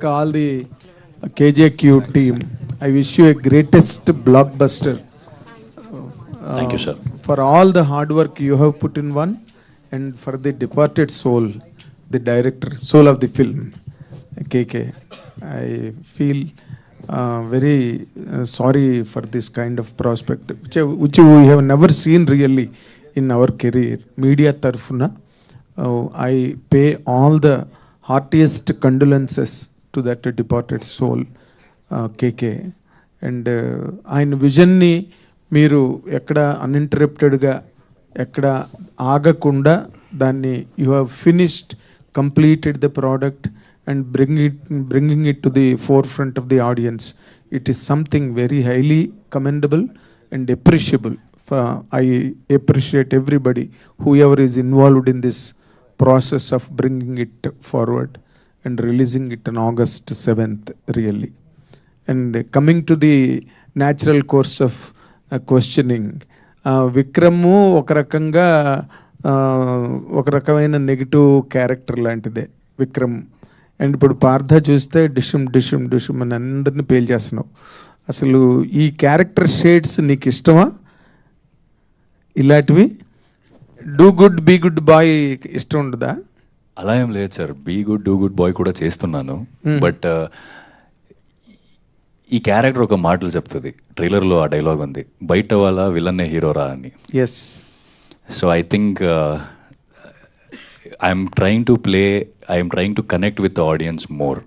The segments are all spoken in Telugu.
All the KJQ team. I wish you a greatest blockbuster Thank you, sir. for all the hard work you have put in one, and for the departed soul, the director, soul of the film, KK. I feel very sorry for this kind of prospect, which we have never seen really in our career. Media tarfuna, I pay all the heartiest condolences to that departed soul, KK. And ఆయన విజన్ని మీరు ఎక్కడ అన్ఇంటరప్టెడ్గా ఎక్కడ ఆగకుండా దాన్ని you have finished, completed the product and bringing it to the four front of the audience. It is something very highly commendable and appreciable. I appreciate everybody, whoever is involved in this process of bringing it forward and releasing it on August 7th, really. And coming to the natural course of questioning, Vikram ఒక రకంగా ఒక రకమైన నెగిటివ్ క్యారెక్టర్ లాంటిదే విక్రమ్. అండ్ ఇప్పుడు పార్థ చూస్తే డిషుమ్ డిషుమ్ డిషుమ్ అని అందరినీ పేల్చేస్తున్నావు. అసలు ఈ క్యారెక్టర్ షేడ్స్ నీకు ఇష్టమా? ఇలాంటివి do good be good boy ఇష్టం ఉండదా? అలా ఏం లేదు sir, be good do good boy కూడా చేస్తున్నాను. బట్ ఈ క్యారెక్టర్ ఒక మాటలు చెప్తుంది. ట్రైలర్లో ఆ డైలాగ్ ఉంది, బయట వాళ్ళ విలన్నే హీరోరా అని. Yes. So I think I'm trying to connect with the audience more,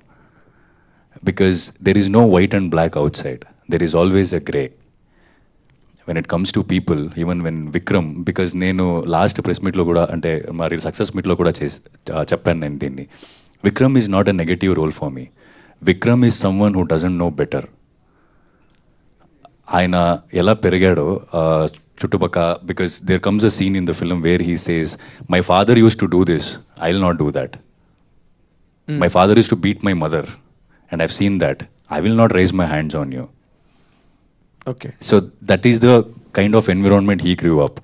because there is no white and black outside, there is always a grey when it comes to people. Even when Vikram, because నేను లాస్ట్ ప్రెస్ మీట్లో కూడా, అంటే మరి సక్సెస్ మీట్లో కూడా చెప్పాను నేను దీన్ని, Vikram is not a negative role for me. Vikram is someone who doesn't know better. ఆయన ఎలా పెరిగాడో చుట్టుపక్క, because there comes a scene in the film where he says, my father used to do this, I will not do that. My father used to beat my mother and I've seen that, I will not raise my hands on you. Okay. So that is the kind of environment he grew up.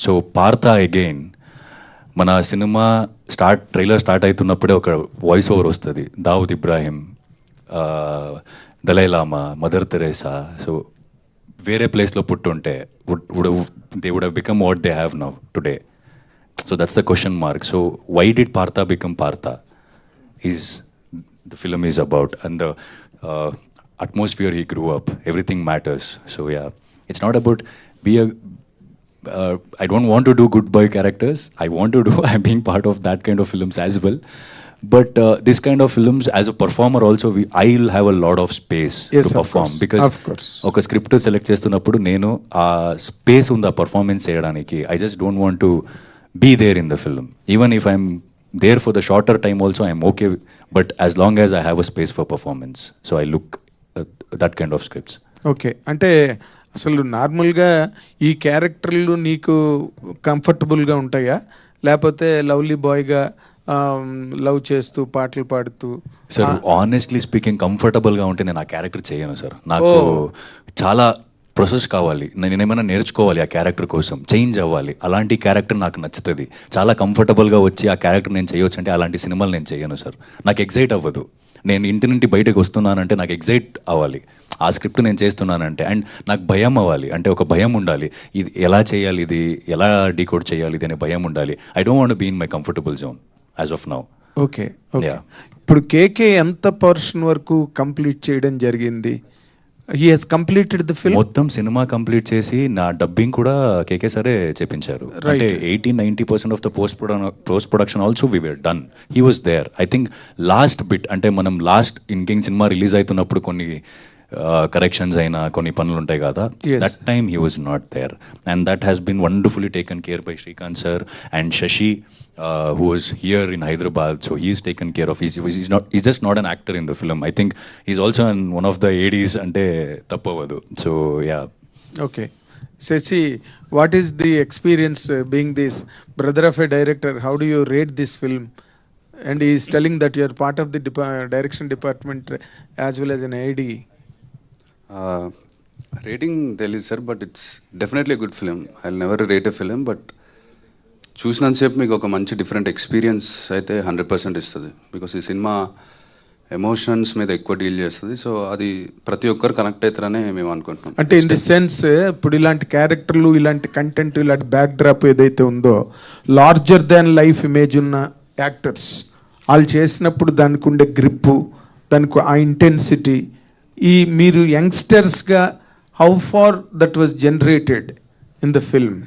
So Partha again, మన సినిమా ట్రైలర్ స్టార్ట్ అవుతున్నప్పుడే ఒక వాయిస్ ఓవర్ వస్తుంది, దావుద్ ఇబ్రాహిం, దలై లామా, మదర్ తెరేసా. సో వేరే ప్లేస్లో పుట్టుంటే they would have become what they have now today. So that's the question mark. So why did Partha become Partha is the film is about, and the atmosphere he grew up, everything matters. So yeah, it's not about I don't want to do good boy characters. I want to do I'm being part of that kind of films as well, but this kind of films as a performer also, I'll have a lot of space yes, to perform, because oka script select chestunnappudu nenu aa space unda performance cheyadaniki, I just don't want to be there in the film. Even if I'm there for the shorter time also, I'm okay, but as long as I have a space for performance, so I look that kind of scripts. Okay. అంటే అసలు నార్మల్గా ఈ క్యారెక్టర్లు నీకు కంఫర్టబుల్గా ఉంటాయా, లేకపోతే లవ్లీ బాయ్గా లవ్ చేస్తూ పాటలు పాడుతూ? సార్ ఆనెస్ట్లీ స్పీకింగ్, కంఫర్టబుల్గా ఉంటే నేను ఆ క్యారెక్టర్ చేయను సార్. నాకు చాలా ప్రాసెస్ కావాలి, నేను ఏమైనా నేర్చుకోవాలి ఆ క్యారెక్టర్ కోసం, చేంజ్ అవ్వాలి. అలాంటి క్యారెక్టర్ నాకు నచ్చుతుంది. చాలా కంఫర్టబుల్గా వచ్చి ఆ క్యారెక్టర్ నేను చేయొచ్చు అంటే అలాంటి సినిమాలు నేను చేయను సార్. నాకు ఎగ్జైట్ అవ్వదు. నేను ఇంటి నుండి బయటకు వస్తున్నానంటే నాకు ఎగ్జైట్ అవ్వాలి, ఆ స్క్రిప్ట్ నేను చేస్తున్నానంటే. అండ్ నాకు భయం అవ్వాలి, అంటే ఒక భయం ఉండాలి, ఇది ఎలా చేయాలి, ఇది ఎలా డీకోడ్ చేయాలి, ఇది అనే భయం ఉండాలి. I don't want be in my comfortable zone as of now. Okay. Okay. ఇప్పుడు కేకే ఎంత పర్సన్ వరకు కంప్లీట్ చేయడం జరిగింది? He has completed the film. మొత్తం సినిమా కంప్లీట్ చేసి నా డబ్బింగ్ కూడా కేకే సరే చేపించారు. అంటే 80-90% of the post production also we were done. He was there. I think last bit, అంటే మనం లాస్ట్ ఇంకింగ్ సినిమా రిలీజ్ అవుతున్నప్పుడు కొన్ని కరెక్షన్స్ అయినా కొన్ని పనులు ఉంటాయి కదా, that time he was not there. And that has been wonderfully taken care by Srikanth sir and Shashi, who was here in Hyderabad. So he's taken care of. He's just not an actor in the film. I think he's also in one of the ADs ante tappavadu. So yeah. Okay. Shashi, what is the experience being this brother of a director? How do you rate this film? And he is telling that you are part of the direction department as well as an AD. Rating తెలియదు sir, but it's definitely good film. I will never rate a film, but చూసినంతసేపు మీకు ఒక మంచి డిఫరెంట్ ఎక్స్పీరియన్స్ అయితే 100% ఇస్తుంది. బికాస్ ఈ సినిమా ఎమోషన్స్ మీద ఎక్కువ డీల్ చేస్తుంది. సో అది ప్రతి ఒక్కరు కనెక్ట్ అవుతారని మేము అనుకుంటున్నాం. అంటే ఇన్ ది సెన్స్ ఇప్పుడు ఇలాంటి క్యారెక్టర్లు, ఇలాంటి కంటెంట్, ఇలాంటి బ్యాక్ డ్రాప్ ఏదైతే ఉందో, లార్జర్ దాన్ లైఫ్ ఇమేజ్ ఉన్న యాక్టర్స్ వాళ్ళు చేసినప్పుడు దానికి ఉండే గ్రిప్పు, దానికి ఆ ఇంటెన్సిటీ, ఈ మీరు యంగ్స్టర్స్గా how far that was generated in the film?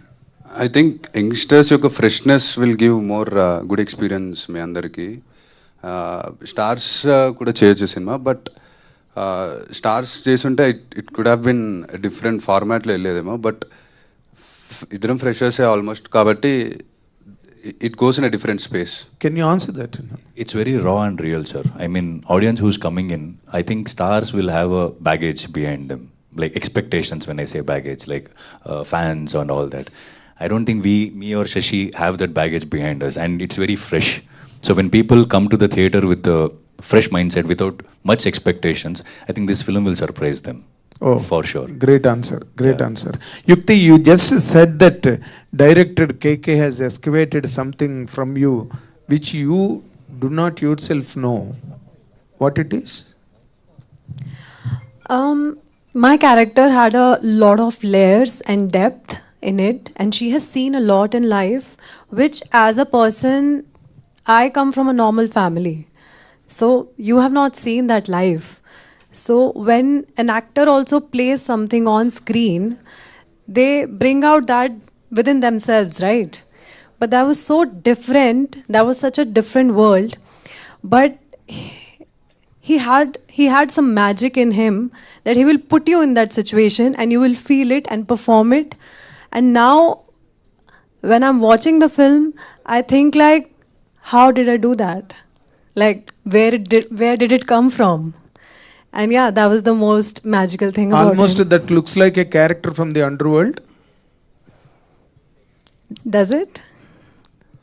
I think youngsters యొక్క freshness will give more good experience మీ అందరికీ. స్టార్స్ కూడా చేయొచ్చు సినిమా, బట్ స్టార్స్ చేస్తుంటే it could have been different ఫార్మాట్లో వెళ్ళేదేమో. బట్ ఇద్దరం ఫ్రెషర్సే ఆల్మోస్ట్, కాబట్టి it goes in a different space. Can you answer that? It's very raw and real, sir. I mean, audience who's coming in, I think stars will have a baggage behind them, like expectations. When I say baggage, like fans and all that, I don't think me or Shashi have that baggage behind us, and it's very fresh. So when people come to the theater with a fresh mindset, without much expectations, I think this film will surprise them. Oh, for sure. Great answer. Great answer. Yukti, you just said that director KK has excavated something from you which you do not yourself know. What it is? My character had a lot of layers and depth in it, and she has seen a lot in life, which as a person, I come from a normal family. So you have not seen that life. So when an actor also plays something on screen, they bring out that within themselves, right? But that was so different. That was such a different world. But he had some magic in him that he will put you in that situation and you will feel it and perform it. And now when I'm watching the film, I think like, how did I do that? Like where did it come from? And yeah, that was the most magical thing about Almost him. that looks like a character from the underworld. Does it?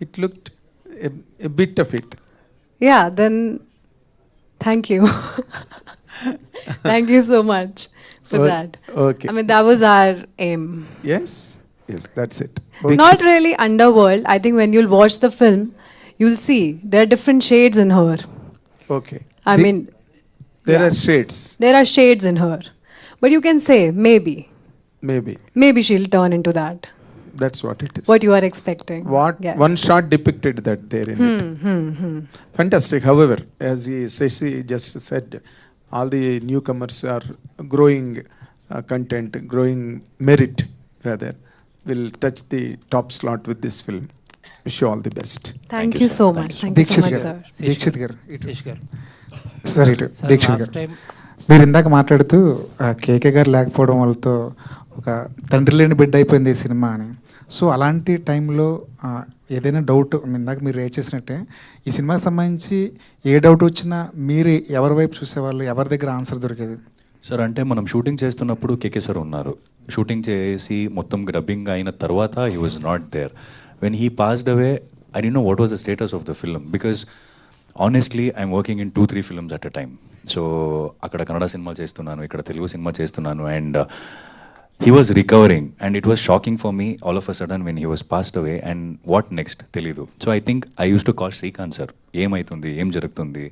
It looked a bit of it. Yeah, then thank you. Thank you so much for that. Okay. I mean, that was our aim. Yes, that's it. Not really underworld. I think when you'll watch the film, you'll see there are different shades in her. Okay. I mean, There yeah. are shades. There are shades in her. But you can say, Maybe. maybe she'll turn into that. That's what it is. What you are expecting. What Yes. one shot depicted that there in it. Fantastic. However, as Shashi just said, all the newcomers are growing content, growing merit rather, will touch the top slot with this film. Wish you all the best. Thank you so much. Thank you so much, sir. Dikshit గారు శేష్ గారు సార్ ఇటు సార్ దీక్షిత్ లాస్ట్ గారు టైం మీరు ఇందాక మాట్లాడుతూ కేకే గారు లేకపోవడం వల్లతో ఒక తండ్రి లేని బిడ్డ అయిపోయింది ఈ సినిమా అని. సో అలాంటి టైంలో ఏదైనా డౌట్ ఇందాక మీరు రేజ్ చేసినట్టే ఈ సినిమాకి సంబంధించి ఏ డౌట్ వచ్చినా మీరు ఎవరి వైపు చూసేవాళ్ళు, ఎవరి దగ్గర ఆన్సర్ దొరికేది? సార్ అంటే మనం షూటింగ్ చేస్తున్నప్పుడు కేకే సార్ ఉన్నారు. షూటింగ్ చేసి మొత్తం డబ్బింగ్ అయిన తర్వాత he was not there. When he passed away I don't know what was the status of the film, because honestly I'm working in 2-3 films at a time. So అక్కడ కన్నడ సినిమా చేస్తున్నాను, ఇక్కడ తెలుగు సినిమా చేస్తున్నాను, and he was recovering, and it was shocking for me all of a sudden when he was passed away, and what next తెలియదు. So I think I used to call Srikanth sir, ఏమైతుంది, ఏం జరుగుతుంది,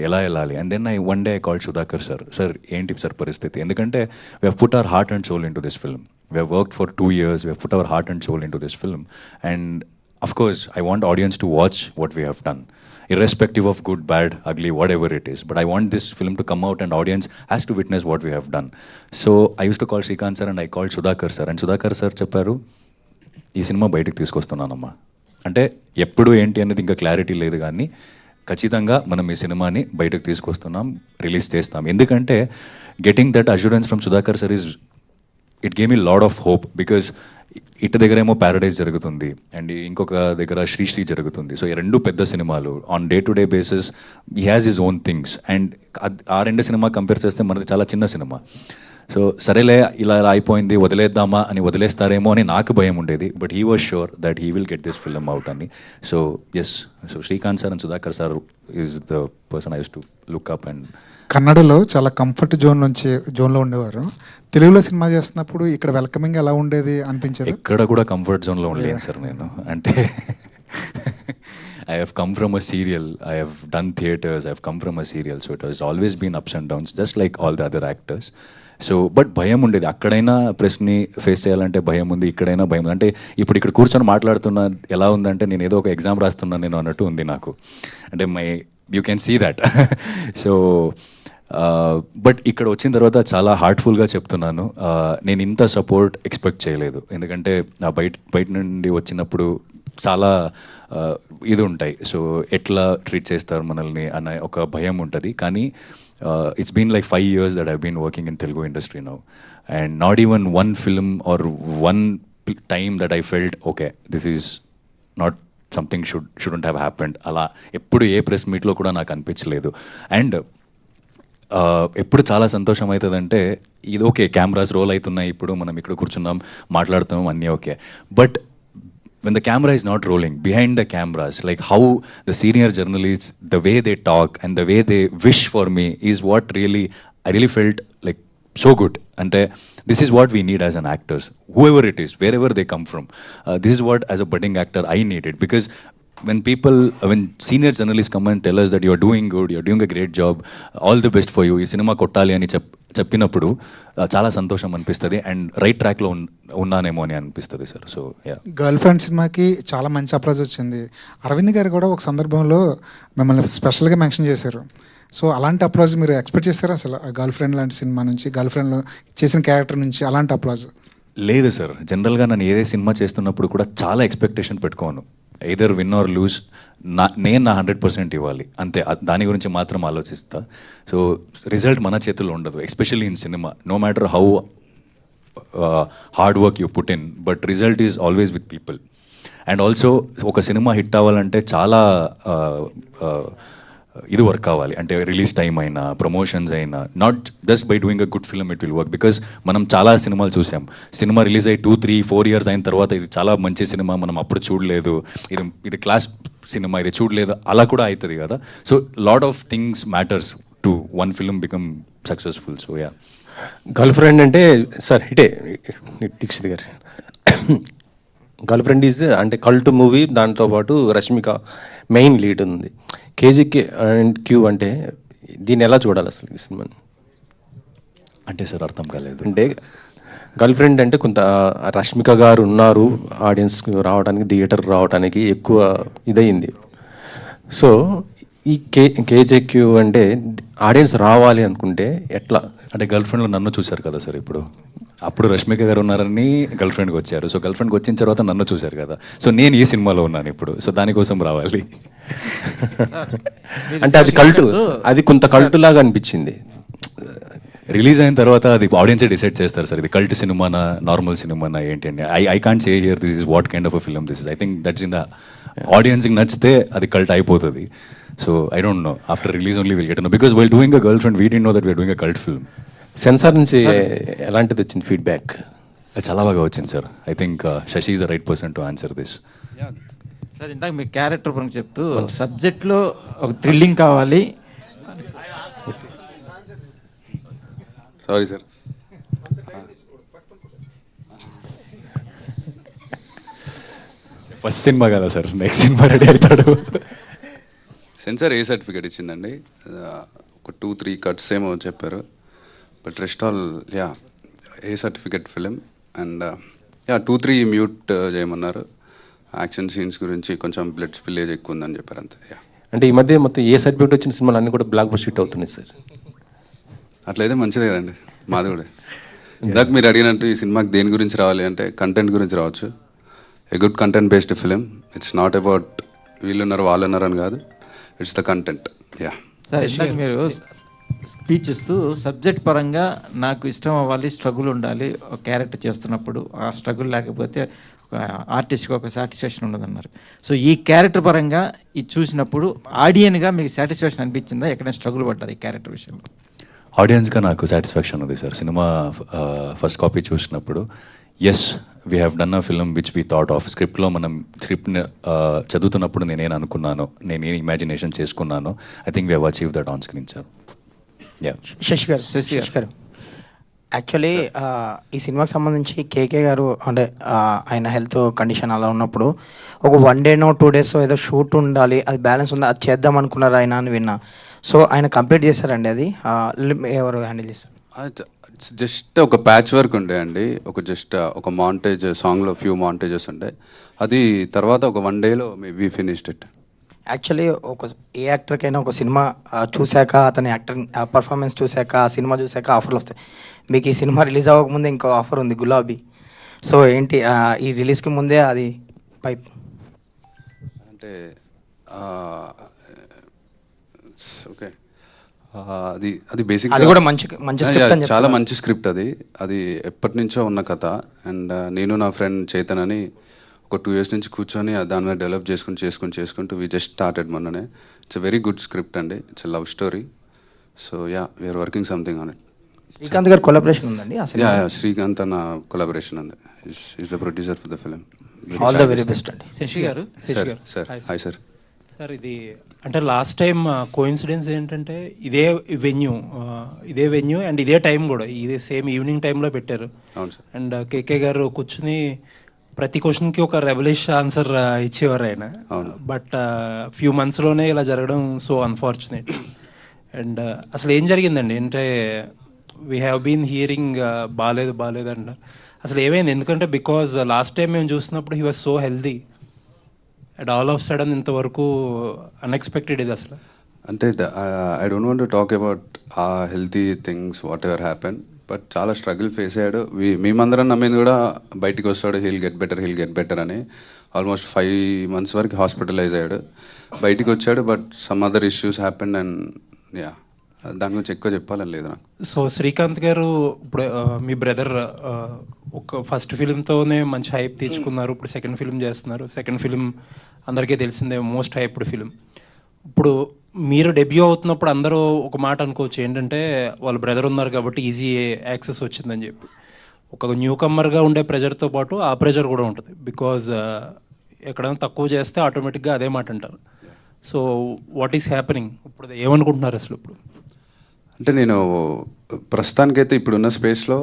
ఎలా వెళ్ళాలి, and then one day I called Sudhakar sir, ఏంటి సార్ పరిస్థితి, ఎందుకంటే we have put our heart and soul into this film, we have worked for 2 years, we have put our heart and soul into this film, and of course I want audience to watch what we have done, irrespective of good, bad, ugly, whatever it is. But I want this film to come out and audience has to witness what we have done. So I used to call Srikanth sir and I called Sudhakar sir. And Sudhakar sir చెప్పారు, ఈ సినిమా బయటకు తీసుకొస్తున్నానమ్మా. అంటే ఎప్పుడు ఏంటి అనేది ఇంకా క్లారిటీ లేదు, కానీ ఖచ్చితంగా మనం ఈ సినిమాని బయటకు తీసుకొస్తున్నాం, రిలీజ్ చేస్తాం. ఎందుకంటే getting that assurance from Sudhakar sir is, it game me lot of hope, because ఇటు దగ్గర ఏమో ప్యారడైజ్ జరుగుతుంది అండ్ ఇంకొక దగ్గర శ్రీశ్రీ జరుగుతుంది. సో ఈ రెండు పెద్ద సినిమాలు on day to day basis he has his own things, and ఆ రెండు సినిమా కంపేర్ చేస్తే మనది చాలా చిన్న సినిమా. సో సరేలే ఇలా అయిపోయింది వదిలేద్దామా అని వదిలేస్తారేమో అని నాకు భయం ఉండేది, but he was sure that he will get this film out అని. So yes, so Srikanth sir and Sudhakar sir is the person I use to look up. And కన్నడలో చాలా కంఫర్ట్ జోన్లో ఉండేవారు. తెలుగులో సినిమా చేస్తున్నప్పుడు ఇక్కడ వెల్కమింగ్ ఎలా ఉండేది అనిపించేది? ఎక్కడ కూడా కంఫర్ట్ జోన్లో ఉండలేదు సార్ నేను. అంటే I have come from a serial, I have done theatres, I have come from a serial, so it has always been ups and downs, just like all the other actors. So but భయం ఉండేది, అక్కడైనా ప్రెస్ని ఫేస్ చేయాలంటే భయం ఉంది, ఇక్కడైనా భయం ఉంది. అంటే ఇప్పుడు ఇక్కడ కూర్చొని మాట్లాడుతున్నా ఎలా ఉందంటే నేను ఏదో ఒక ఎగ్జామ్ రాస్తున్నాను నేను అన్నట్టు ఉంది నాకు. అంటే you can see that. So but ఇక్కడ వచ్చిన తర్వాత చాలా హార్ట్ఫుల్గా చెప్తున్నాను, నేను ఇంత సపోర్ట్ ఎక్స్పెక్ట్ చేయలేదు. ఎందుకంటే బయట నుండి వచ్చినప్పుడు చాలా ఇది ఉంటాయి, సో ఎట్లా ట్రీట్ చేస్తారు మనల్ని అన్న ఒక భయం ఉంటుంది. కానీ it's been like 5 years that I've been working in Telugu industry now, and not even one film or one time that I felt okay, this is not something shouldn't have happened. అలా ఎప్పుడు ఏ ప్రెస్ మీట్లో కూడా నాకు అనిపించలేదు. అండ్ ఎప్పుడు చాలా సంతోషం అవుతుందంటే ఇది ఓకే, కెమెరాస్ రోల్ అవుతున్నాయి, ఇప్పుడు మనం ఇక్కడ కూర్చున్నాం మాట్లాడుతున్నాం అన్నీ okay, but when the camera is not rolling, behind the cameras, like how the senior journalists, the way they talk and the way they wish for me is what I really felt like so good. And this is what we need as an actors, whoever it is, wherever they come from. This is what as a budding actor I needed, because when senior journalists come and tell us that you're doing good, you're doing a great job, all the best for you, ఈ సినిమా కొట్టాలి అని చెప్పినప్పుడు చాలా సంతోషం అనిపిస్తుంది, అండ్ రైట్ ట్రాక్లో ఉన్నానేమో అని అనిపిస్తుంది సార్. సో గర్ల్ ఫ్రెండ్ సినిమాకి చాలా మంచి అప్రోచ్ వచ్చింది. అరవింద్ గారు కూడా ఒక సందర్భంలో మిమ్మల్ని స్పెషల్గా మెన్షన్ చేశారు. సో అలాంటి అప్రోచ్ మీరు ఎక్స్పెక్ట్ చేస్తారా అసలు గర్ల్ ఫ్రెండ్ లాంటి సినిమా నుంచి, గర్ల్ ఫ్రెండ్లో చేసిన క్యారెక్టర్ నుంచి అలాంటి అప్రోచ్? లేదు సార్, జనరల్గా నేను ఏదే సినిమా చేస్తున్నప్పుడు కూడా చాలా ఎక్స్పెక్టేషన్ పెట్టుకోను. ఎయిదర్ విన్ ఆర్ లూజ్, నేను నా 100% ఇవ్వాలి అంతే, దాని గురించి మాత్రం ఆలోచిస్తా. సో రిజల్ట్ మన చేతుల్లో ఉండదు, especially in cinema. No matter how hard work you put in, but result is always with people. And also ఒక సినిమా హిట్ అవ్వాలంటే చాలా ఇది వర్క్ కావాలి, అంటే రిలీజ్ టైం అయినా ప్రమోషన్స్ అయినా, not just by doing a good film it will work. Because మనం చాలా సినిమాలు చూసాం, సినిమా రిలీజ్ అయ్యి 2-3-4 years అయిన తర్వాత ఇది చాలా మంచి సినిమా, మనం అప్పుడు చూడలేదు, ఇది క్లాస్ సినిమా, ఇది చూడలేదు, అలా కూడా అవుతుంది కదా. So lot of things matters to one film become successful. So yeah, girl friend అంటే సార్ హిటే దీక్షిత్ గారు. గర్ల్ ఫ్రెండ్ ఈజ్ అంటే కల్ట్ మూవీ, దాంతోపాటు రష్మిక మెయిన్ లీడ్ ఉంది. కేజీకే అండ్ క్యూ అంటే దీన్ని ఎలా చూడాలి అసలు ఈ సినిమాని? అంటే సార్ అర్థం కాలేదు. అంటే గర్ల్ ఫ్రెండ్ అంటే కొంత రష్మిక గారు ఉన్నారు, ఆడియన్స్ రావడానికి, థియేటర్ రావడానికి ఎక్కువ ఇదయింది. సో ఈ కేజేక్యూ అంటే ఆడియన్స్ రావాలి అనుకుంటే ఎట్లా? అంటే గర్ల్ ఫ్రెండ్లో నన్ను చూశారు కదా సార్, అప్పుడు రష్మిక గారు ఉన్నారని గర్ల్ ఫ్రెండ్కి వచ్చారు. సో గర్ల్ ఫ్రెండ్కి వచ్చిన తర్వాత నన్ను చూశారు కదా, సో నేను ఈ సినిమాలో ఉన్నాను ఇప్పుడు, సో దానికోసం రావాలి. అంటే అది కొంత కల్టు లాగా అనిపించింది. రిలీజ్ అయిన తర్వాత అది ఆడియన్సే డిసైడ్ చేస్తారు సార్, ఇది కల్ట్ సినిమానా నార్మల్ సినిమానా ఏంటి అని. I can't say here this is what kind of a film this is. I think that's in the ఆడియన్స్కి నచ్చితే అది కల్ట్ అయిపోతుంది. So I don't know, after release only will get know, because while doing a girl friend we didn't know that we are doing a cult film. Censor నుంచి ఎలాంటిది వచ్చింది ఫీడ్బ్యాక్? చాలా బాగా వచ్చింది sir. I think Sashi is the right person to answer this. Sir ఇందాక మీ క్యారెక్టర్ పరంగా చెప్తూ సబ్జెక్ట్లో ఒక థ్రిల్లింగ్ కావాలి. సారీ సార్, ఫస్ట్ సినిమా కదా సార్, నెక్స్ట్ సినిమా రెడీ అవుతాడు. సెన్సార్ ఏ సర్టిఫికేట్ ఇచ్చిందండి? ఒక 2-3 కట్స్ ఏమో చెప్పారు, but rest all ya A certificate film. And ya 2-3 mute చేయమన్నారు. యాక్షన్ సీన్స్ గురించి కొంచెం బ్లడ్ స్పిల్లేజ్ ఎక్కువ ఉందని చెప్పారు అంతే. యా అంటే ఈ మధ్య మొత్తం ఏ సర్టిఫికేట్ వచ్చిన సినిమాలు అన్నీ కూడా బ్లాక్ బస్టర్ హిట్ అవుతున్నాయి సార్. అట్లయితే మంచిదే కదండి, మాది కూడా. ఇందాక మీరు అడిగినట్టు ఈ సినిమాకి దేని గురించి రావాలి అంటే కంటెంట్ గురించి రావచ్చు. A good content based film. It's not about వీళ్ళున్నారు వాళ్ళున్నారు అని కాదు, it's the content. Yeah sir మీరు స్పీచ్ ఇస్తూ సబ్జెక్ట్ పరంగా నాకు ఇష్టం అవ్వాలి, స్ట్రగుల్ ఉండాలి ఒక క్యారెక్టర్ చేస్తున్నప్పుడు, ఆ స్ట్రగుల్ లేకపోతే ఒక ఆర్టిస్ట్కి ఒక సాటిస్ఫాక్షన్ ఉండదన్నారు. సో ఈ క్యారెక్టర్ పరంగా ఇది చూసినప్పుడు ఆడియన్గా మీకు సాటిస్ఫాక్షన్ అనిపించిందా? ఎక్కడైనా స్ట్రగుల్ పడ్డారు ఈ క్యారెక్టర్ విషయంలో? ఆడియన్స్గా నాకు సాటిస్ఫాక్షన్ ఉంది సార్. సినిమా ఫస్ట్ కాపీ చూసినప్పుడు yes we have done a film which we thought of. స్క్రిప్ట్లో మనం స్క్రిప్ట్ని చదువుతున్నప్పుడు నేనేం అనుకున్నాను, నేనేం ఇమాజినేషన్ చేసుకున్నాను, I think we have achieve that on screen sir. Sashi garu actually ఈ సినిమాకి సంబంధించి కేకే గారు అంటే ఆయన హెల్త్ కండిషన్ అలా ఉన్నప్పుడు ఒక 1 డేనో 2 డేస్ ఏదో షూట్ ఉండాలి, అది బ్యాలెన్స్ ఉంది, అది చేద్దాం అనుకున్నారు ఆయన అని విన్నా. సో ఆయన కంప్లీట్ చేశారండి అది, ఎవరు హ్యాండిల్ చేస్తారు? జస్ట్ ఒక ప్యాచ్ వర్క్ ఉండే అండి, ఒక మాంటేజ్ సాంగ్లో ఫ్యూ మాంటేజెస్ ఉండే, అది తర్వాత ఒక 1 డేలో వి ఫినిష్డ్ ఇట్. యాక్చువల్లీ ఏ యాక్టర్కైనా ఒక సినిమా చూశాక, అతని యాక్టింగ్ పర్ఫార్మెన్స్ చూశాక, ఆ సినిమా చూశాక ఆఫర్లు వస్తాయి. మీకు ఈ సినిమా రిలీజ్ అవ్వకముందే ఇంకో ఆఫర్ ఉంది, గులాబీ. సో ఏంటి ఈ రిలీజ్కి ముందే అది పైప్ అంటే ఓకే, అది బేసిక్, అది కూడా మంచి స్క్రిప్ట్ అని చాలా మంచి స్క్రిప్ట్. అది ఎప్పటి నుంచో ఉన్న కథ. అండ్ నేను నా ఫ్రెండ్ చైతన్ అని ఒక 2 years నుంచి కూర్చొని దాని మీద డెవలప్ చేసుకుంటూ వి జస్ట్ స్టార్టెడ్ మొన్ననే. It's a very good script అండి, it's a love story. So yeah, we're working something on it. Srikanth garu collaboration ఉందండి? యా, శ్రీకాంత్ అన్న కొలాబరేషన్ ఉంది. Is the producer for the film. All the very best అండి. శశి గారు. Sir hi sir. సార్ ఇది అంటే లాస్ట్ టైం కోయిన్సిడెన్స్ ఏంటంటే ఇదే వెన్యూ అండ్ ఇదే టైం కూడా ఇదే సేమ్ ఈవినింగ్ టైంలో పెట్టారు. అవును సార్. అండ్ కేకే గారు కూర్చుని ప్రతి క్వశ్చన్కి ఒక రెవల్యూష్ ఆన్సర్ ఇచ్చేవారు ఆయన. బట్ ఫ్యూ మంత్స్లోనే ఇలా జరగడం సో అన్ఫార్చునేట్. అండ్ అసలు ఏం జరిగిందండి అంటే వీ హ్యావ్ బీన్ హియరింగ్ బాగాలేదు అంట. అసలు ఏమైంది? ఎందుకంటే బికాజ్ లాస్ట్ టైం మేము చూసినప్పుడు he was so healthy and all of sudden ఇంతవరకు అన్ఎక్స్పెక్టెడ్ ఇది అసలు. అంటే I don't want to talk about ah healthy things whatever happen, but చాలా స్ట్రగుల్ ఫేస్ అయ్యాడు. మేమందరం నమ్మింది కూడా బయటికి వస్తాడు, హీల్ గెట్ బెటర్ అని. ఆల్మోస్ట్ 5 months వరకు హాస్పిటలైజ్ అయ్యాడు. బయటికి వచ్చాడు, but some other issues happen. And yeah, దాని గురించి ఎక్కువ చెప్పాలని లేదు నాకు. సో శ్రీకాంత్ గారు ఇప్పుడు మీ బ్రదర్ ఒక ఫస్ట్ ఫిలింతోనే మంచి హైప్ తెచ్చుకున్నారు, ఇప్పుడు సెకండ్ ఫిలిం చేస్తున్నారు. సెకండ్ ఫిలిం అందరికీ తెలిసిందే, మోస్ట్ హైప్డ్ ఫిలిం. ఇప్పుడు మీరు డెబ్యూ అవుతున్నప్పుడు అందరూ ఒక మాట అనుకోవచ్చు ఏంటంటే వాళ్ళ బ్రదర్ ఉన్నారు కాబట్టి ఈజీ యాక్సెస్ వచ్చిందని చెప్పి. ఒక న్యూ కమ్మర్గా ఉండే ప్రెజర్తో పాటు ఆ ప్రెజర్ కూడా ఉంటుంది. బికాజ్ ఎక్కడైనా తక్కువ చేస్తే ఆటోమేటిక్గా అదే మాట అంటారు. సో వాట్ ఈస్ హ్యాపెనింగ్ ఇప్పుడు? ఏమనుకుంటున్నారు అసలు ఇప్పుడు? అంటే నేను ప్రస్తుతానికైతే ఇప్పుడున్న స్పేస్లో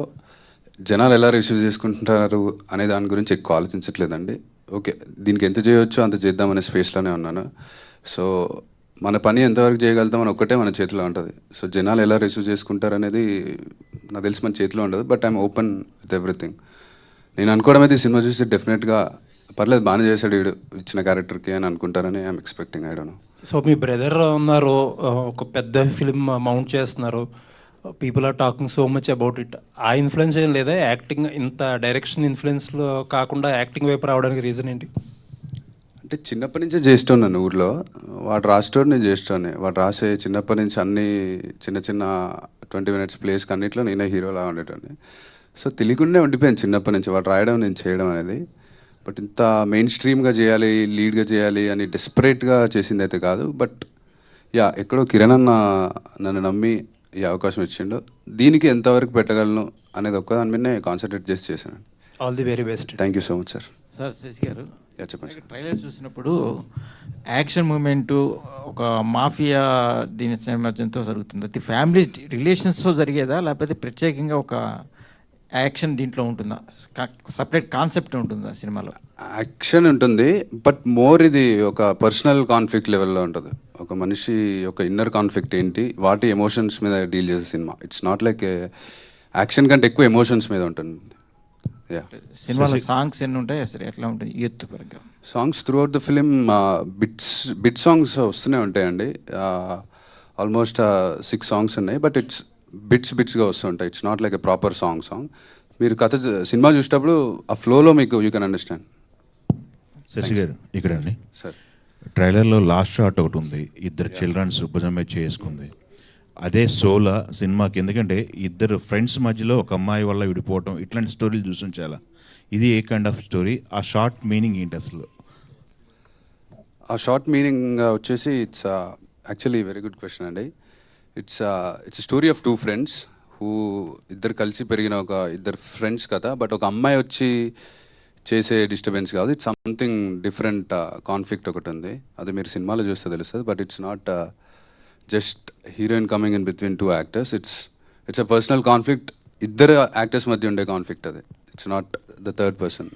జనాలు ఎలా రిసీవ్ చేసుకుంటున్నారు అనే దాని గురించి ఎక్కువ ఆలోచించట్లేదండి. ఓకే, దీనికి ఎంత చేయొచ్చో అంత చేద్దామనే స్పేస్లోనే ఉన్నాను. సో మన పని ఎంతవరకు చేయగలుగుతామని ఒక్కటే మన చేతిలో ఉంటుంది. సో జనాలు ఎలా రిసీవ్ చేసుకుంటారు అనేది నాకు తెలిసి మన చేతిలో ఉండదు. But I'm open with everything. నేను అనుకోవడం అయితే ఈ సినిమా చూసి డెఫినెట్గా పర్లేదు, బాగానే చేశాడు వీడు ఇచ్చిన క్యారెక్టర్కి అని అనుకుంటారని I'm expecting. I don't know. So మీ బ్రదర్ ఉన్నారు, ఒక పెద్ద ఫిలిం మౌంట్ చేస్తున్నారు, people are talking so much about it. ఆ ఇన్ఫ్లుయెన్స్ ఏం లేదా? యాక్టింగ్ ఇంత డైరెక్షన్ ఇన్ఫ్లుయెన్స్లో కాకుండా యాక్టింగ్ వైపు రావడానికి రీజన్ ఏంటి? అంటే చిన్నప్పటి నుంచే చేస్తున్నాను ఊర్లో. వాడు రాసేటోడు, నేను చేస్తాను. వాడు రాసే చిన్నప్పటి నుంచి అన్ని చిన్న 20 minutes ప్లేస్కి అన్నింటిలో నేనే హీరోలా ఉండేటోని. సో తెలియకుండా ఉండిపోయాను చిన్నప్పటి నుంచి వాడు రాయడం నేను చేయడం అనేది. బట్ ఇంత మెయిన్ స్ట్రీమ్గా చేయాలి, లీడ్గా చేయాలి అని డెస్పరేట్గా చేసింది అయితే కాదు. బట్ యా, ఎక్కడో కిరణ్ అన్న నన్ను నమ్మి ఈ అవకాశం ఇచ్చిండు. దీనికి ఎంతవరకు పెట్టగలను అనేది ఒక్కదాని మీదనే కాన్సన్ట్రేట్ చేసి చేశాను. All the very best. Thank you so much sir. Sir Sashi garu, చెప్పండి. ట్రైలర్ చూసినప్పుడు యాక్షన్ మూమెంటు ఒక మాఫియా దీని సామర్థ్యంతో జరుగుతుంది. అది ఫ్యామిలీ రిలేషన్స్తో జరిగేదా, లేకపోతే ప్రత్యేకంగా ఒక యాక్షన్ దీంట్లో ఉంటుందా? సపరేట్ కాన్సెప్ట్ ఉంటుందా సినిమాలో? యాక్షన్ ఉంటుంది, బట్ మోర్ ఇది ఒక పర్సనల్ కాన్ఫ్లిక్ట్ లెవెల్లో ఉంటుంది. ఒక మనిషి యొక్క ఇన్నర్ కాన్ఫ్లిక్ట్ ఏంటి, వాటి ఎమోషన్స్ మీద డీల్ చేసే cinema. It's not like action కంటే ఎక్కువ ఎమోషన్స్ మీద ఉంటుంది. సినిమాలో సాంగ్స్ ఎన్ని ఉంటాయి అసలు, ఎట్లా ఉంటుంది యూత్ పరంగా? Songs through out the film bit songs వస్తూనే ఉంటాయండి. ఆల్మోస్ట్ 6 songs ఉన్నాయి, బట్ ఇట్స్ బిట్స్గా వస్తుంటాయి. It's not like a proper song. మీరు సినిమా చూసేటప్పుడు ఆ ఫ్లోలో మీకు యూ కెన్ అండర్స్టాండ్. శశి గారు ఇక్కడ అండి సార్, ట్రైలర్లో లాస్ట్ షాట్ ఒకటి ఉంది, ఇద్దరు చిల్డ్రన్స్ భుజం మీద చేసుకుంది. అదే సోల సినిమాకి, ఎందుకంటే ఇద్దరు ఫ్రెండ్స్ మధ్యలో ఒక అమ్మాయి వల్ల విడిపోవటం, ఇట్లాంటి స్టోరీలు చూసాం చాలా. ఇది ఏ కైండ్ ఆఫ్ స్టోరీ? ఆ షార్ట్ మీనింగ్ ఏంటి అసలు? ఆ షార్ట్ మీనింగ్ వచ్చేసి it's actually very good question అండి. It's story of 2 friends who ఇద్దరు కలిసి పెరిగిన ఒక ఇద్దరు ఫ్రెండ్స్ కథ. బట్ ఒక అమ్మాయి వచ్చి చేసే డిస్టర్బెన్స్ కాదు, ఇట్స్ సంథింగ్ డిఫరెంట్ కాన్ఫ్లిక్ట్ ఒకటి ఉంది. అది మీరు సినిమాలో చూస్తే తెలుస్తుంది. But it's not just heroine coming in between 2 actors. It's a personal conflict ఇద్దరు యాక్టర్స్ మధ్య ఉండే కాన్ఫ్లిక్ట్ అది. It's not the third person.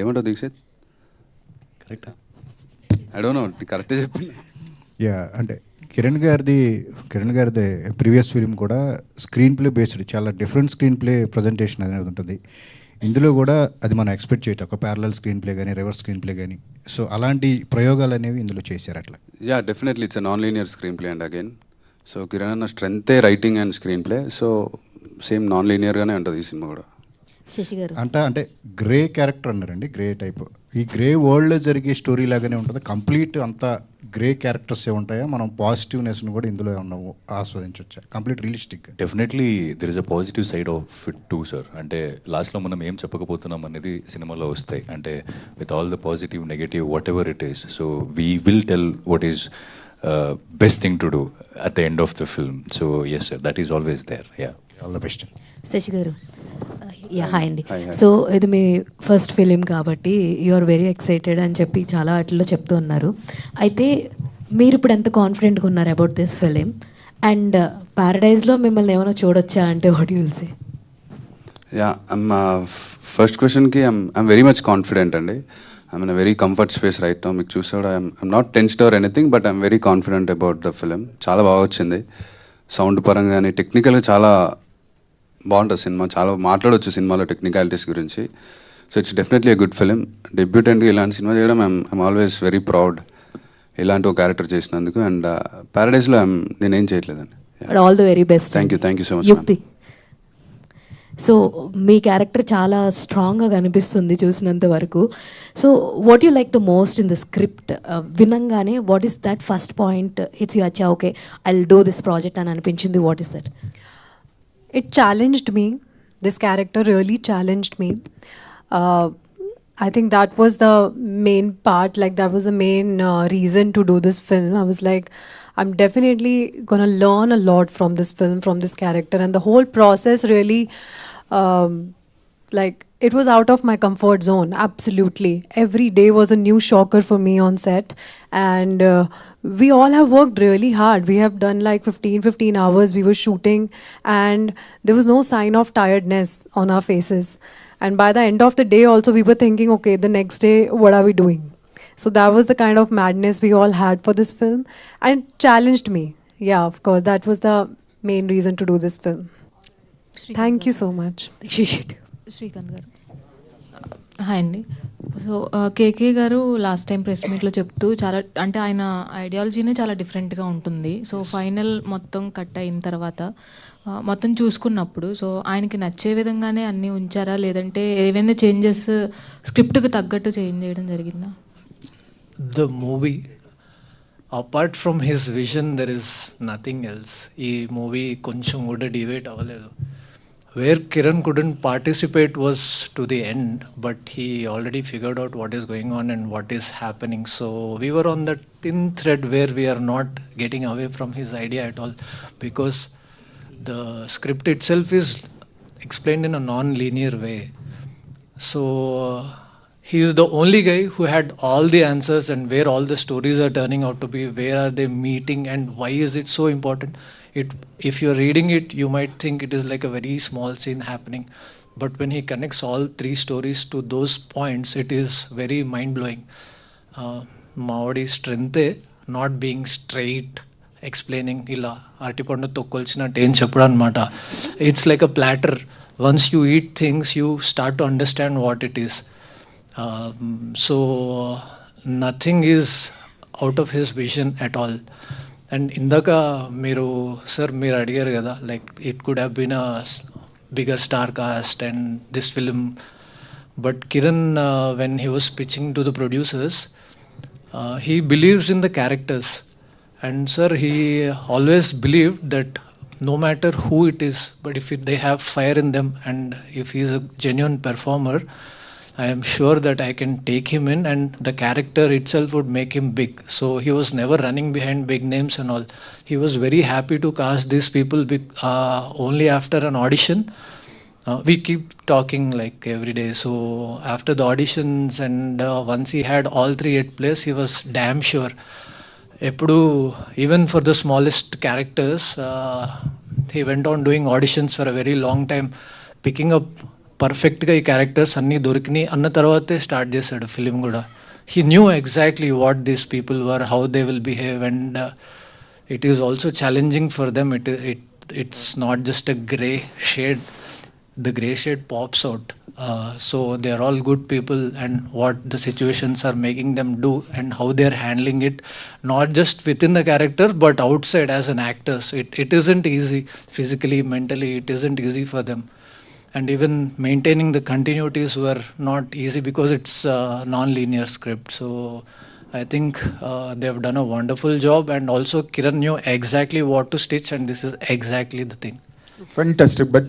ఏమంటావు దీక్షిత్? కరెక్టా? ఐ డోంట్ నో, కరెక్టే చెప్పి. యా, అంటే కిరణ్ గారిది ప్రీవియస్ ఫిలిం కూడా స్క్రీన్ ప్లే బేస్డ్, చాలా డిఫరెంట్ స్క్రీన్ ప్లే ప్రజెంటేషన్ అనేది ఉంటుంది. ఇందులో కూడా అది మనం ఎక్స్పెక్ట్ చేయటం, ఒక ప్యారలల్ స్క్రీన్ ప్లే కానీ రివర్స్ స్క్రీన్ ప్లే కానీ, సో అలాంటి ప్రయోగాలు అనేవి ఇందులో చేశారు అట్లా. Yeah, definitely it's non linear screenplay and again. So Kiran అన్న స్ట్రెంతే writing and screenplay, so same non లీనియర్గానే ఉంటుంది ఈ సినిమా కూడా. శశి గారు అంటే గ్రే క్యారెక్టర్ అన్నారండి, గ్రే టైప్. ఈ గ్రే వరల్డ్లో జరిగే స్టోరీ లాగానే ఉంటుంది, కంప్లీట్ అంతా గ్రే క్యారెక్టర్స్ ఏ ఉంటాయా? మనం పాజిటివ్నెస్ను కూడా ఇందులో ఉన్నాము ఆస్వాదించవచ్చా? Complete realistic. Definitely there is a positive side of it too sir. అంటే లాస్ట్లో మనం ఏం చెప్పకపోతున్నాం అనేది సినిమాలో వస్తాయి. అంటే with all the positive negative whatever it is, so we will tell what is best thing to do at the end of the film. So yes sir, that is always there. Yeah, all the best. Sashi garu, yeah hi అండి. సో ఇది మీ ఫస్ట్ ఫిలిం కాబట్టి యు ఆర్ వెరీ ఎక్సైటెడ్ అని చెప్పి చాలా వాటిల్లో చెప్తూ ఉన్నారు. అయితే మీరు ఇప్పుడు ఎంత కాన్ఫిడెంట్గా ఉన్నారు అబౌట్ దిస్ ఫిలిం? అండ్ ప్యారడైజ్లో మిమ్మల్ని ఏమైనా చూడొచ్చా అంటే what you will say? Yeah, first క్వశ్చన్కి ఐమ్ వెరీ మచ్ కాన్ఫిడెంట్ అండి. I'm in a very comfort space right now. మీకు చూసా కూడా I'm not tensed or anything, but I'm very confident about the film. చాలా బాగా వచ్చింది, సౌండ్ పరంగా కానీ టెక్నికల్గా చాలా బాగుంటుంది సినిమా. చాలా మాట్లాడవచ్చు సినిమాలో టెక్నికాలిటీస్ గురించి. So it's definitely a good film. డెబ్యూటెంట్గా ఇలాంటి సినిమా చేయడం ఐమ్ ఆల్వేస్ వెరీ ప్రౌడ్, ఇలాంటి ఒక క్యారెక్టర్ చేసినందుకు. అండ్ ప్యారడైజ్లో నేనేం చేయట్లేదండి. All the very best. Thank you so much. Yukti, so మీ క్యారెక్టర్ చాలా స్ట్రాంగ్గా కనిపిస్తుంది చూసినంత వరకు. So what you like the most in the script? వినంగానే what is that first point hits you, అచ్చా okay I will do this project అని అనిపించింది? What is that? It challenged me. This character really challenged me. I think that was the main part, like that was the main reason to do this film. I was like, I'm definitely gonna learn a lot from this film, from this character, and the whole process really, like, it was out of my comfort zone, absolutely. Every day was a new shocker for me on set, and we all have worked really hard. We have done like 15 hours we were shooting, and there was no sign of tiredness on our faces. And by the end of the day also we were thinking, okay, the next day what are we doing? So that was the kind of madness we all had for this film, and it challenged me. Yeah, of course, that was the main reason to do this film. Thank you so much. Srikanth గారు. హాయ్ అండి. సో కేకే గారు లాస్ట్ టైం ప్రెస్ మీట్లో చెప్తూ చాలా అంటే ఆయన ఐడియాలజీనే చాలా డిఫరెంట్గా ఉంటుంది. సో ఫైనల్ మొత్తం కట్ అయిన తర్వాత మొత్తం చూసుకున్నప్పుడు సో ఆయనకి నచ్చే విధంగానే అన్నీ ఉంచారా, లేదంటే ఏవైనా చేంజెస్ స్క్రిప్ట్కి తగ్గట్టు చేంజ్ చేయడం జరిగిందా? The movie, apart from his vision, there is nothing else. ఈ మూవీ కొంచెం కూడా డివేట్ అవ్వలేదు. Where Kiran couldn't participate was to the end, but he already figured out what is going on and what is happening. So we were on that thin thread where we are not getting away from his idea at all, because the script itself is explained in a non-linear way. So he is the only guy who had all the answers and where all the stories are turning out to be, where are they meeting and why is it so important. If you're reading it, you might think it is like a very small scene happening, but when he connects all three stories to those points, it is very mind-blowing. Maodi strength, not being straight, explaining ila artipandu tokkolchinattu em cheppudu anamata. It's like a platter. Once you eat things, you start to understand what it is. So nothing is out of his vision at all. And ఇందాక మీరు అడిగారు కదా, like it could have been a bigger star cast and this film, but Kiran when he was pitching to the producers, he believes in the characters, and sir he always believe that no matter who it is, but if they have fire in them and if he is a genuine performer, I am sure that I can take him in and the character itself would make him big. So he was never running behind big names and all. He was very happy to cast these people only after an audition. We keep talking like every day. So after the auditions and once he had all three at place, he was damn sure. Even for the smallest characters, He went on doing auditions for a very long time, picking up పర్ఫెక్ట్గా ఈ క్యారెక్టర్స్ అన్నీ దొరికినాయి అన్న తర్వాతే స్టార్ట్ చేశాడు ఫిలిం కూడా. He knew exactly what these people were, how they will behave, and it is also challenging for them. It's not just a grey shade. The grey shade pops out. So they are all good people, and what the situations are making them do and how they are handling it, not just within the character but outside as an actor. So it isn't easy physically, mentally, it isn't easy for them. And even maintaining the continuities were not easy because it's a non-linear script. So I think they have done a wonderful job, and also Kiran knew exactly what to stitch, and this is exactly the thing. Fantastic, but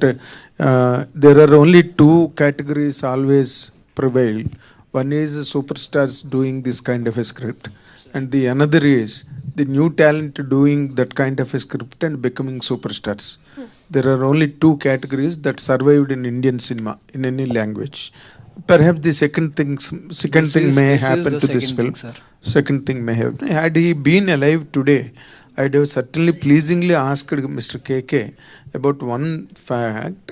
there are only two categories always prevail. One is superstars doing this kind of a script, and the another is the new talent doing that kind of a script and becoming superstars. There are only two categories that survived in Indian cinema in any language. Perhaps the second thing may happen to this film. Second thing may happen. Had he been alive today, I'd have certainly pleasingly asked Mr. KK about one fact.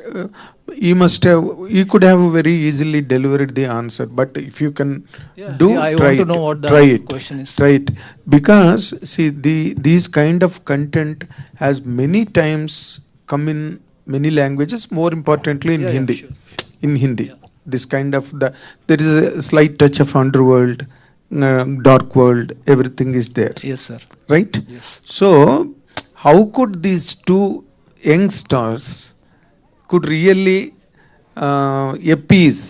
He could have very easily delivered the answer, but if you can I want to know what the question is. Try it. Because see, these kind of content has many times come in many languages, more importantly in Hindi. Sure. In Hindi. This kind of there is a slight touch of underworld, dark world, everything is there. Yes, sir. Right? Yes. So, how could these two young stars could really appease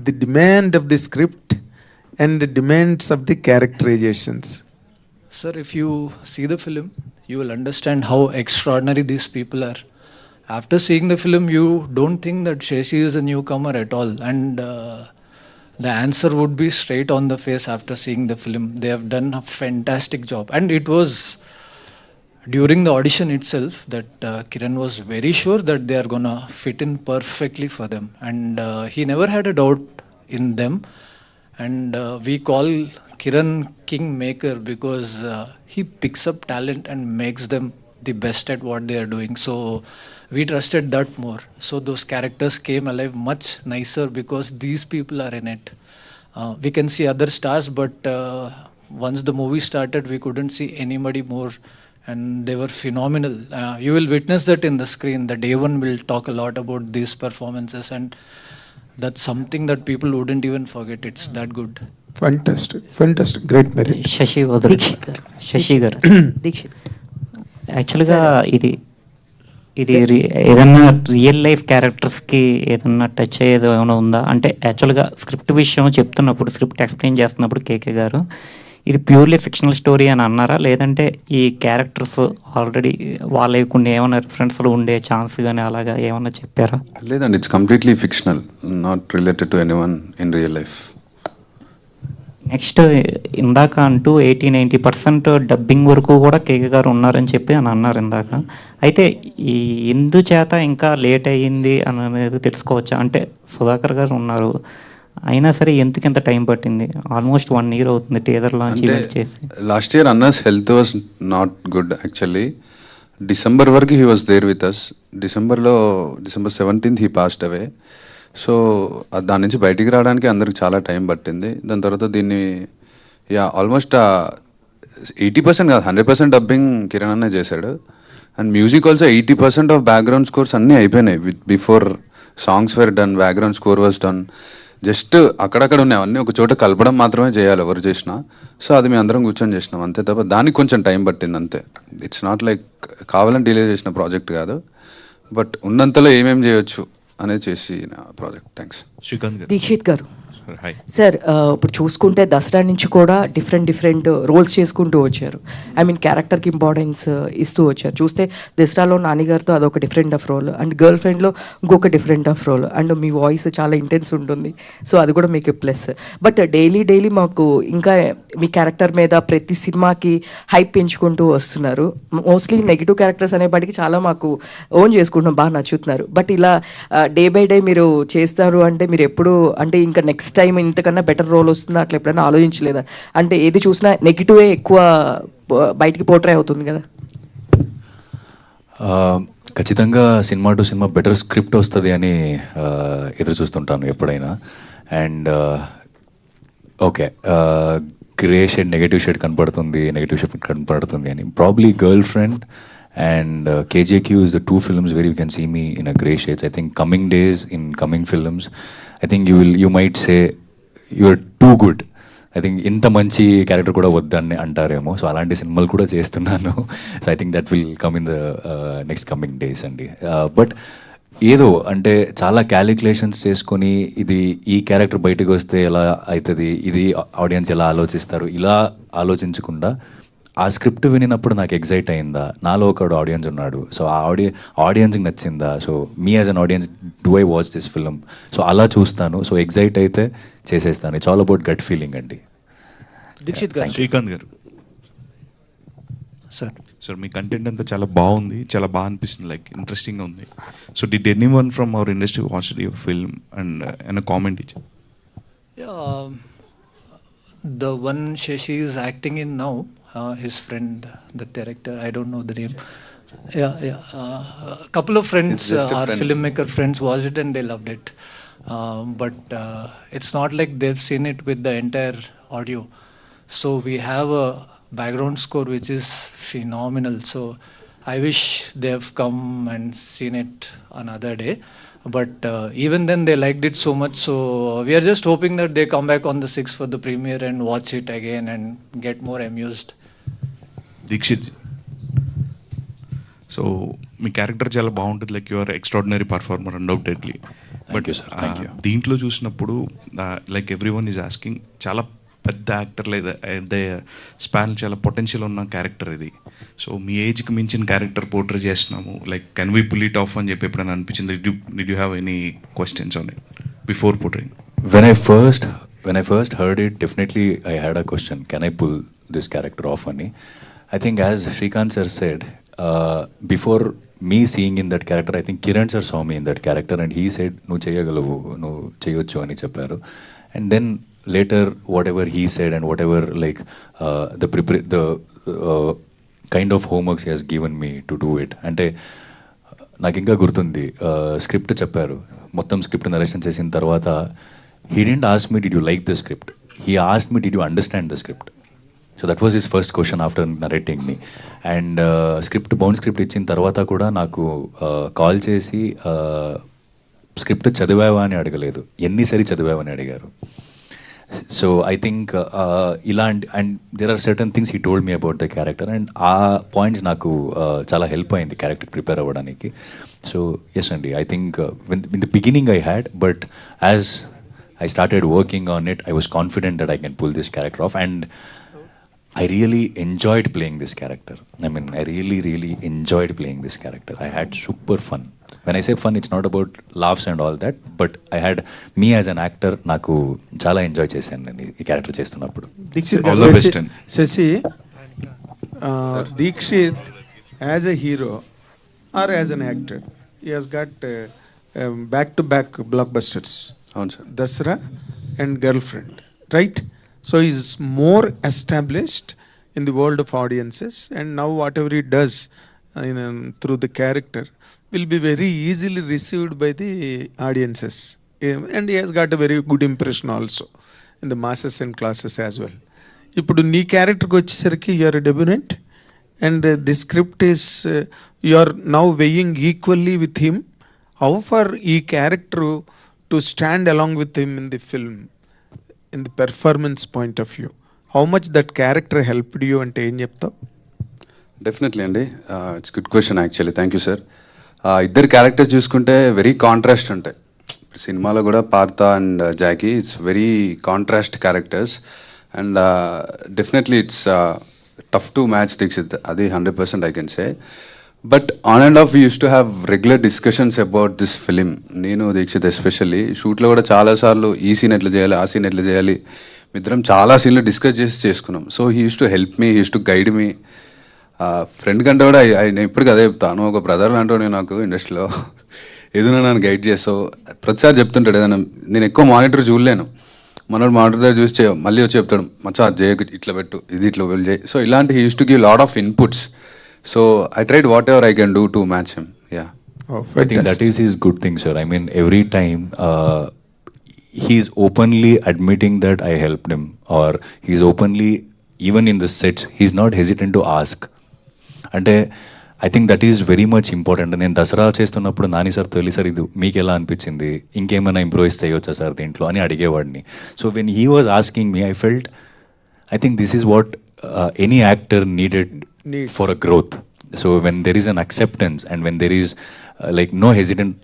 the demand of the script and the demands of the characterizations? Sir, if you see the film, you will understand how extraordinary these people are. After seeing the film, you don't think that Shashi is a newcomer at all, and the answer would be straight on the face after seeing the film. They have done a fantastic job, and it was during the audition itself that Kiran was very sure that they are gonna fit in perfectly for them, and he never had a doubt in them. And we call Kiran Kingmaker because he picks up talent and makes them the best at what they are doing. So we trusted that more. So those characters came alive much nicer because these people are in it. We can see other stars, but once the movie started, we couldn't see anybody more, and they were phenomenal. You will witness that in the screen. The day one will talk a lot about these performances, and that's something that people wouldn't even forget. It's that good. Fantastic, great merit. Sashi garu యాక్చువల్గా ఇది ఏదన్నా రియల్ లైఫ్ క్యారెక్టర్స్కి ఏదన్నా టచ్ అయ్యేది ఏమైనా ఉందా అంటే యాక్చువల్గా స్క్రిప్ట్ విషయం చెప్తున్నప్పుడు స్క్రిప్ట్ ఎక్స్ప్లెయిన్ చేస్తున్నప్పుడు కేకే గారు ఇది ప్యూర్లీ ఫిక్షనల్ స్టోరీ అని అన్నారా, లేదంటే ఈ క్యారెక్టర్స్ ఆల్రెడీ వాళ్ళవి కొన్ని ఏమైనా రిఫరెన్స్లు ఉండే ఛాన్స్ కానీ అలాగా ఏమైనా చెప్పారా? లేదండి, it's completely fictional, not related to anyone in real life. Next ఇందాక అంటూ 80-90% డబ్బింగ్ వరకు కూడా కేకే గారు ఉన్నారని చెప్పి అని అన్నారు ఇందాక. అయితే ఈ ఎందుచేత ఇంకా లేట్ అయ్యింది అని అనేది తెలుసుకోవచ్చా? అంటే సుధాకర్ గారు ఉన్నారు, అయినా సరే ఎందుకు ఇంత టైం పట్టింది? ఆల్మోస్ట్ 1 year అవుతుంది టీజర్ లాంచ్ ఈవెంట్ చేసి. లాస్ట్ ఇయర్ అన్నస్ health was not good actually. December వరకు he was there with us. December 17th he passed away. So దాని నుంచి బయటికి రావడానికి అందరికి చాలా టైం పట్టింది. దాని తర్వాత దీన్ని ఆల్మోస్ట్ 80% కాదు 100% డబ్బింగ్ కిరణ్ అన్న చేశాడు. And music also 80% of background scores అన్నీ అయిపోయినాయి. Before songs were done, background score was done. Just అక్కడక్కడ ఉన్నాయి అవన్నీ ఒక చోట కలపడం మాత్రమే చేయాలి ఎవరు చేసినా. సో అది మేము అందరం కూర్చొని చేసినాం అంతే తప్ప దానికి కొంచెం టైం పట్టింది అంతే. ఇట్స్ నాట్ లైక్ కావాలని డిలే చేసిన ప్రాజెక్ట్ కాదు, బట్ ఉన్నంతలో ఏమేమి చేయొచ్చు అనేది చేసిన ప్రాజెక్ట్. థ్యాంక్స్. దీక్షిత్ గారు సార్, ఇప్పుడు చూసుకుంటే దసరా నుంచి కూడా డిఫరెంట్ రోల్స్ చేసుకుంటూ వచ్చారు. ఐ మీన్ క్యారెక్టర్కి ఇంపార్టెన్స్ ఇస్తూ వచ్చారు. చూస్తే దసరాలో నాన్నగారితో అదొక different of role, and girl ఫ్రెండ్లో ఇంకొక డిఫరెంట్ ఆఫ్ రోల్, అండ్ మీ వాయిస్ చాలా ఇంటెన్స్ ఉంటుంది. సో అది కూడా మీకు ప్లస్. బట్ డైలీ మాకు ఇంకా మీ క్యారెక్టర్ మీద ప్రతి సినిమాకి హైప్ పెంచుకుంటూ వస్తున్నారు. మోస్ట్లీ నెగిటివ్ క్యారెక్టర్స్ అనేప్పటికీ చాలా మాకు ఓన్ చేసుకుంటున్నాం, బాగా నచ్చుతున్నారు. బట్ ఇలా డే బై డే మీరు చేస్తారు అంటే మీరు ఎప్పుడు అంటే ఇంకా నెక్స్ట్ టైం ఇంతకన్నా బెటర్ రోల్ వస్తుందా అట్లా ఎప్పుడైనా ఆలోచించలేదా? అంటే ఏది చూసినా నెగిటివే ఎక్కువ బయటికి పోర్ట్రే అవుతుంది కదా. ఖచ్చితంగా cinema to cinema better script వస్తుంది అని ఎదురు చూస్తుంటాను ఎప్పుడైనా. And okay, grey shade negative shade కనపడుతుంది అని. Probably girl friend and KJQ is the two films where you can see me in a grey shades. I think coming days, in coming films, I think you might say you're too good. I think ఇంత మంచి క్యారెక్టర్ కూడా వద్దని అంటారేమో. సో అలాంటి సినిమాలు కూడా చేస్తున్నాను. So I think that will come in the next coming days అండి. బట్ ఏదో అంటే చాలా క్యాలిక్యులేషన్స్ చేసుకొని ఇది ఈ క్యారెక్టర్ బయటకు వస్తే ఎలా అవుతుంది, ఇది ఆడియన్స్ ఎలా ఆలోచిస్తారు, ఇలా ఆలోచించకుండా ఆ స్క్రిప్ట్ వినినప్పుడు నాకు ఎగ్జైట్ అయిందా, నాలో ఒకడు ఆడియన్స్ ఉన్నాడు, సో ఆ ఆడియన్స్కి నచ్చిందా, so me as an audience do I watch this film, so అలా చూస్తాను. సో ఎగ్జైట్ అయితే చేసేస్తాను. It's all about gut feeling అండి. దీక్షిత్ గారు, శ్రీకాంత్ గారు సార్ మీ కంటెంట్ అంతా చాలా బాగుంది, చాలా బాగా అనిపిస్తుంది, లైక్ ఇంట్రెస్టింగ్గా ఉంది. So did any one from our industry watch your film and comment ఇచ్చి? The one Shashi is acting in now, his friend, the director, I don't know the name. A couple of friends, our filmmaker friends watched it and they loved it. But it's not like they've seen it with the entire audio. So we have a background score which is phenomenal. So I wish they have come and seen it another day. But even then they liked it so much, so we are just hoping that they come back on the 6th for the premiere and watch it again and get more amused. Dikshit, so మీ క్యారెక్టర్ చాలా బాగుంటుంది, like your extraordinary performer undoubtedly. But దీంట్లో చూసినప్పుడు like everyone is asking, చాలా పెద్ద యాక్టర్ లేదా అదే స్పాన్ చాలా పొటెన్షియల్ ఉన్న క్యారెక్టర్ ఇది. సో మీ ఏజ్కి మించిన క్యారెక్టర్ పోర్ట్రే చేస్తున్నాము, like can we pull it off అని చెప్పి ఎప్పుడైనా అనిపించింది? Did you have any questions on it before portraying? When I first heard it, definitely I had a question, can I pull this character off ani? I think as Shrikant sir said, before me seeing in that character, I think Kiran sir saw me in that character and he said, "Nu cheyagalavu, nu cheyochu" ani chepparu. And then later, whatever he said and whatever like the kind of homeworks he has given me to do it. అంటే నాకు ఇంకా గుర్తుంది, స్క్రిప్ట్ చెప్పారు, మొత్తం స్క్రిప్ట్ నరేషన్ చేసిన తర్వాత he didn't ask me, did you like the script? He asked me, did you understand the script? So that was his first question after narrating me. And bound script ఇచ్చిన తర్వాత కూడా నాకు కాల్ చేసి స్క్రిప్ట్ చదివావా అని అడగలేదు, ఎన్నిసారి చదివావా అని అడిగారు. సో ఐ థింక్ ఇలాంటి and there are certain things he told me about the character and ఆ పాయింట్స్ నాకు చాలా హెల్ప్ అయింది క్యారెక్టర్ ప్రిపేర్ అవ్వడానికి. సో ఎస్ అండి, I think in the beginning I had, but as I started working on it, I was confident that I can pull this character off and I really enjoyed playing this character. I mean, I really enjoyed playing this character. I had super fun. When I say fun, it's not about laughs and all that, but I had me as an actor, naku chala enjoy chesanu ee character chestunnappudu. Dikshit, all the best. Shashi, Dikshit as a hero or as an actor, he has got back-to-back blockbusters. Dasra and Girlfriend, right? So he's more established in the world of audiences, and now whatever he does through the character will be very easily received by the audiences, and he has got a very good impression also in the masses and classes as well. Ippudu nee character ku vachesariki you are a debutant and the script is you are now weighing equally with him. How far ee character to stand along with him in the film, in the performance point of view, how much that character helped you ante em cheptav? Definitely అండి, it's good question actually, thank you sir. ఇద్దరు క్యారెక్టర్స్ చూసుకుంటే వెరీ కాంట్రాస్ట్ ఉంటాయి. సినిమాలో కూడా Partha and Jackie, it's very contrast characters and definitely it's tough to match Dikshit, అది 100% I can say. But on and off we use to have regular discussions about this film. నేను దీక్షిత్ ఎస్పెషల్లీ షూట్లో కూడా చాలాసార్లు ఈ సీన్ ఎట్లా చేయాలి, ఆ సీన్ ఎట్లా చేయాలి, ఇద్దరం చాలా సీన్లు డిస్కస్ చేసి చేసుకున్నాం. So he use to help me, he use to guide me. Friend కంటే కూడా నేను ఇప్పటికీ అదే చెప్తాను, ఒక బ్రదర్ లాంటి నాకు ఇండస్ట్రీలో ఏదైనా నన్ను గైడ్ చేస్తావు ప్రతిసారి చెప్తుంటాడు. ఏదైనా నేను ఎక్కువ మానిటర్ చూడలేను, మనోడు మానిటర్ దగ్గర చూసి మళ్ళీ వచ్చి చెప్తాడు, మచ్చా జయ ఇట్లా పెట్టు, ఇది ఇట్లా వెళ్ళి చేయి. సో ఇలాంటి he use to give lot of inputs. So I tried whatever I can do to match him. Yeah. Oh, I think that is his good thing, sir. I mean, every time he's openly admitting that I helped him, or he's openly, even in the sets, he's not hesitant to ask. అంటే I think that is very much important. నేను దసరా చేస్తున్నప్పుడు నాని సార్ తొలి సార్ ఇది మీకు ఎలా అనిపించింది, ఇంకేమైనా ఇంప్రూవైజ్ చేయవచ్చా సార్ దీంట్లో అని అడిగేవాడిని. So when he was asking me, I felt I think this is what any actor needed for a growth. So when there is an acceptance and when there is like no hesitant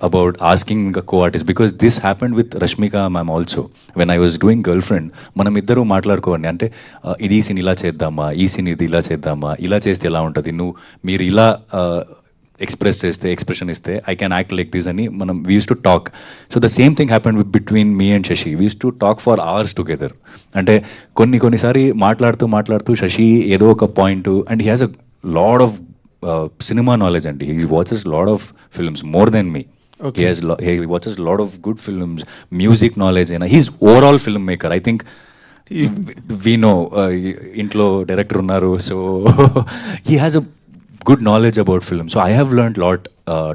about asking a co-artist, because this happened with Rashmika ma'am also. When I was doing Girlfriend, మనం ఇద్దరు మాట్లాడుకోండి అంటే ఇది ఈ సీన్ ఇలా చేద్దామా, ఈ సీన్ ఇది ఇలా చేద్దామా, ఇలా చేస్తే ఎలా ఉంటుంది, మీరు ఇలా ఎక్స్ప్రెస్ చేస్తే ఎక్స్ప్రెషన్ ఇస్తే I can act like this అని మనం we use to talk. So the same thing happened between me and Sashi. We use to talk for hours together. అంటే కొన్నిసారి మాట్లాడుతూ శశి ఏదో ఒక point, and he has a lot of cinema knowledge అండి. He watches lot of films more than me. He watches a lot of good films, music knowledge, and he's overall filmmaker. I think we know intlo director unnaru, so he has a good knowledge about film. So I have learned a lot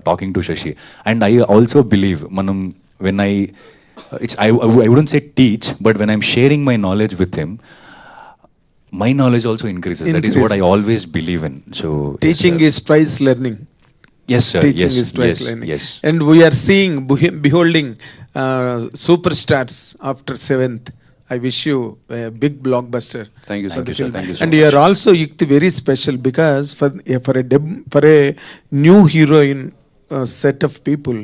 talking to Shashi, and I also believe manam when I wouldn't say teach, but when I'm sharing my knowledge with him, my knowledge also increases. That is what I always believe in. So teaching is twice learning. Yes, sir. Teaching is twice learning. Yes. And we are beholding superstars after 7th. I wish you a big blockbuster. Thank you, for the sir. film. Thank you so and much. you are also Yukti very special because for a new heroine set of people,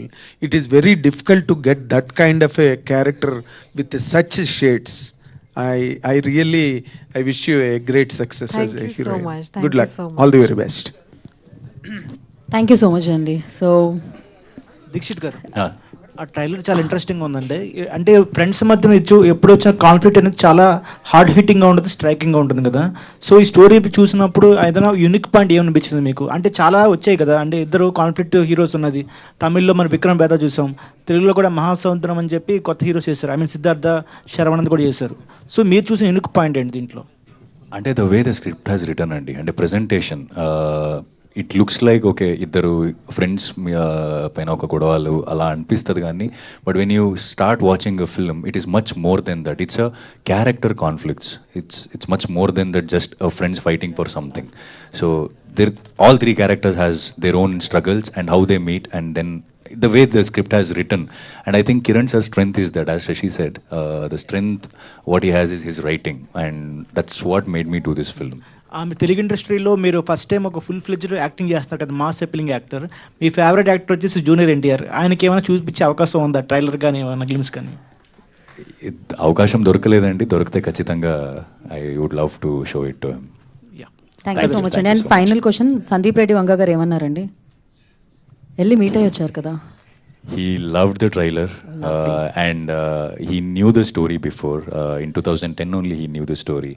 it is very difficult to get that kind of a character with such shades. I really wish you a great success as a heroine. Thank you so much. Thank Good you luck. so much. All the very best. Thank you so much అండి. సో దీక్షిత్ గారు, ఆ ట్రైలర్ చాలా ఇంట్రెస్టింగ్గా ఉందండి. అంటే ఫ్రెండ్స్ మధ్యన ఎప్పుడు వచ్చిన కాన్ఫ్లిక్ట్ అనేది చాలా హార్డ్ హిట్టింగ్గా ఉంటుంది, స్ట్రైకింగ్గా ఉంటుంది కదా. సో ఈ స్టోరీ చూసినప్పుడు ఏదైనా యూనిక్ పాయింట్ ఏమనిపించింది మీకు? అంటే చాలా వచ్చాయి కదా, అంటే ఇద్దరు కాన్ఫ్లిక్ట్ హీరోస్ ఉన్నది. తమిళ్లో మన విక్రమ్ బేదా చూసాం, తెలుగులో కూడా మహాసముద్రం అని చెప్పి కొత్త హీరోస్ చేశారు. ఐ మీన్ సిద్ధార్థ శరవణంద్ కూడా చేశారు. సో మీరు చూసిన యూనిక్ పాయింట్ ఏంటి దీంట్లో? అంటే the way the script has return అండి, అంటే presentation it looks like okay ఇద్దరు ఫ్రెండ్స్ పైన ఒక గొడవలు అలా అనిపిస్తుంది కానీ but when you start watching a film it is much more than that. It's a character conflicts. It's much more than that just a friends fighting for something. So all three characters has their own struggles and how they meet, and then the way the script has written. And I think Kiran's strength is that, as Shashi said, the strength what he has is his writing, and that's what made me do this film. మీ తెలుగు ఇండస్ట్రీలో మీరు ఫస్ట్ టైం ఒక ఫుల్ ఫ్లెడ్జ్డ్ యాక్టింగ్ చేస్తున్నారు కదా, మాస్ అపీలింగ్ యాక్టర్. మీ ఫేవరెట్ యాక్టర్ వచ్చేసి జూనియర్ ఎన్టీఆర్. ఆయనకి ఏమైనా చూపించే అవకాశం ఉందా, ట్రైలర్ కానీ ఏమైనా గ్లిమ్స్ కానీ? అవకాశం దొరకలేదండి, దొరికితే ఖచ్చితంగా I would love to show it to him. Thank you so much అండి. And final question, Sandeep Reddy Vanga garu ఏమన్నారండి? వెళ్ళి మీట్ అయ్యి వచ్చారు కదా. He loved the trailer and he knew the story before. In 2010 only he knew the story.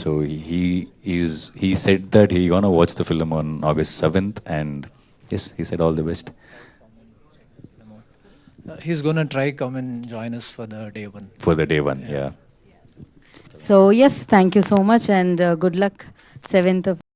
So he said that he gonna watch the film on August 7th, and yes, he said all the best. He's gonna try come and join us for the day one. For the day one, yeah. So yes, thank you so much and good luck 7th